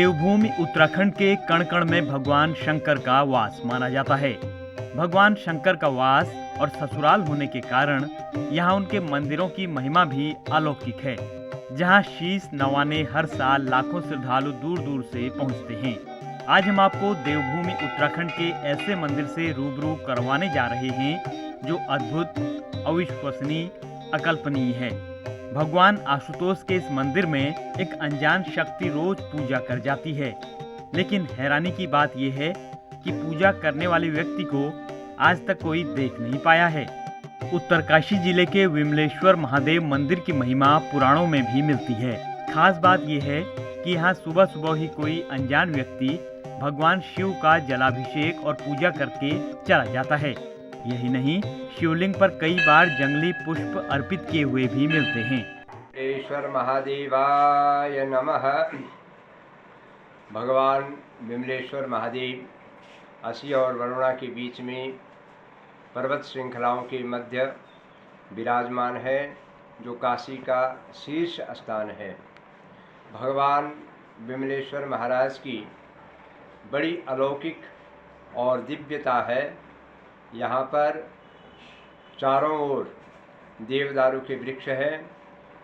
देवभूमि उत्तराखंड के कण कण में भगवान शंकर का वास माना जाता है। भगवान शंकर का वास और ससुराल होने के कारण यहाँ उनके मंदिरों की महिमा भी अलौकिक है, जहाँ शीश नवाने हर साल लाखों श्रद्धालु दूर दूर से पहुँचते हैं। आज हम आपको देवभूमि उत्तराखंड के ऐसे मंदिर से रूबरू करवाने जा रहे हैं जो अद्भुत, अविश्वसनीय, अकल्पनीय है। भगवान आशुतोष के इस मंदिर में एक अनजान शक्ति रोज पूजा कर जाती है, लेकिन हैरानी की बात यह है कि पूजा करने वाले व्यक्ति को आज तक कोई देख नहीं पाया है। उत्तरकाशी जिले के विमलेश्वर महादेव मंदिर की महिमा पुराणों में भी मिलती है। खास बात यह है कि यहाँ सुबह सुबह ही कोई अनजान व्यक्ति भगवान शिव का जलाभिषेक और पूजा करके चला जाता है। यही नहीं, शिवलिंग पर कई बार जंगली पुष्प अर्पित किए हुए भी मिलते हैं। विमलेश्वर महादेवाय नमः। भगवान विमलेश्वर महादेव असी और वरुणा के बीच में पर्वत श्रृंखलाओं के मध्य विराजमान है, जो काशी का शीर्ष स्थान है। भगवान विमलेश्वर महाराज की बड़ी अलौकिक और दिव्यता है। यहाँ पर चारों ओर देवदारू के वृक्ष है।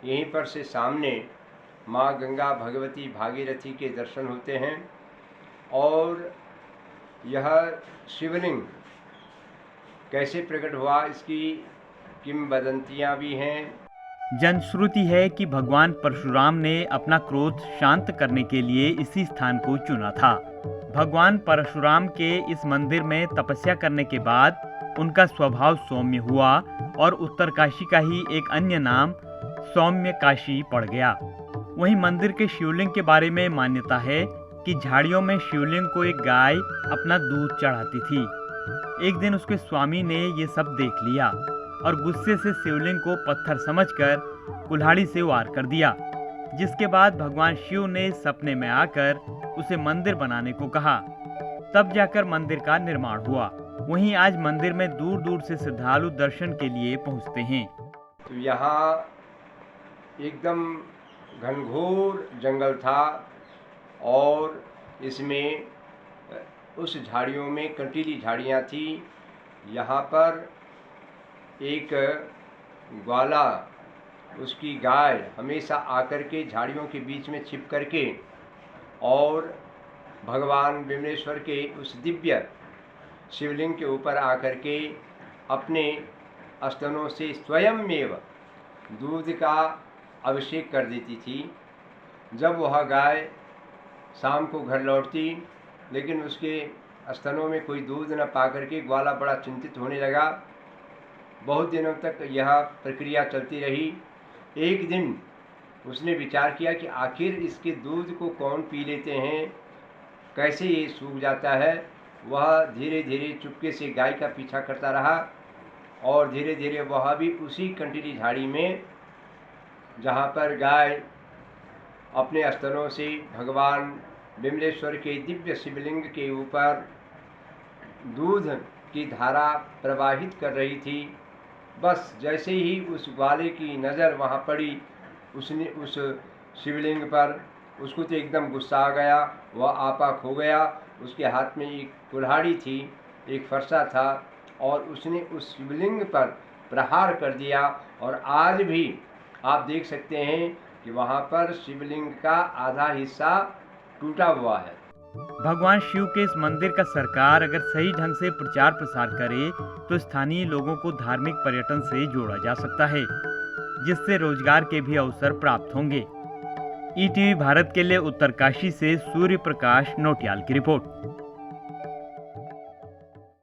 यहीं पर से सामने माँ गंगा भगवती भागीरथी के दर्शन होते हैं और यह शिवलिंग कैसे प्रकट हुआ, इसकी किंवदंतियाँ भी हैं। जनश्रुति है कि भगवान परशुराम ने अपना क्रोध शांत करने के लिए इसी स्थान को चुना था। भगवान परशुराम के इस मंदिर में तपस्या करने के बाद उनका स्वभाव सौम्य हुआ और उत्तरकाशी का ही एक अन्य नाम सौम्य काशी पड़ गया। वहीं मंदिर के शिवलिंग के बारे में मान्यता है कि झाड़ियों में शिवलिंग को एक गाय अपना दूध चढ़ाती थी। एक दिन उसके स्वामी ने ये सब देख लिया और गुस्से से शिवलिंग को पत्थर समझकर कुल्हाड़ी से वार कर दिया, जिसके बाद भगवान शिव ने सपने में आकर उसे मंदिर बनाने को कहा। तब जाकर मंदिर का निर्माण हुआ। वहीं आज मंदिर में दूर दूर से श्रद्धालु दर्शन के लिए पहुंचते हैं। तो यहाँ एकदम घनघोर जंगल था और इसमें उस झाड़ियों में कंटीली झाड़ियाँ थी। यहाँ पर एक ग्वाला, उसकी गाय हमेशा आकर के झाड़ियों के बीच में छिप करके और भगवान विमलेश्वर के उस दिव्य शिवलिंग के ऊपर आकर के अपने स्तनों से स्वयमेव दूध का अभिषेक कर देती थी। जब वह गाय शाम को घर लौटती, लेकिन उसके स्तनों में कोई दूध न पा करके ग्वाला बड़ा चिंतित होने लगा। बहुत दिनों तक यह प्रक्रिया चलती रही। एक दिन उसने विचार किया कि आखिर इसके दूध को कौन पी लेते हैं, कैसे ये सूख जाता है। वह धीरे धीरे चुपके से गाय का पीछा करता रहा और धीरे धीरे वह भी उसी कंटीली झाड़ी में, जहाँ पर गाय अपने स्तनों से भगवान विमलेश्वर के दिव्य शिवलिंग के ऊपर दूध की धारा प्रवाहित कर रही थी, बस जैसे ही उस ग्वाले की नज़र वहाँ पड़ी, उसने उस शिवलिंग पर, उसको तो एकदम गुस्सा आ गया। वह आपा खो गया। उसके हाथ में एक कुल्हाड़ी थी, एक फरसा था और उसने उस शिवलिंग पर प्रहार कर दिया। और आज भी आप देख सकते हैं कि वहाँ पर शिवलिंग का आधा हिस्सा टूटा हुआ है। भगवान शिव के इस मंदिर का सरकार अगर सही ढंग से प्रचार प्रसार करे तो स्थानीय लोगों को धार्मिक पर्यटन से जोड़ा जा सकता है, जिससे रोजगार के भी अवसर प्राप्त होंगे। ईटीवी भारत के लिए उत्तरकाशी से सूर्य प्रकाश नोटियाल की रिपोर्ट।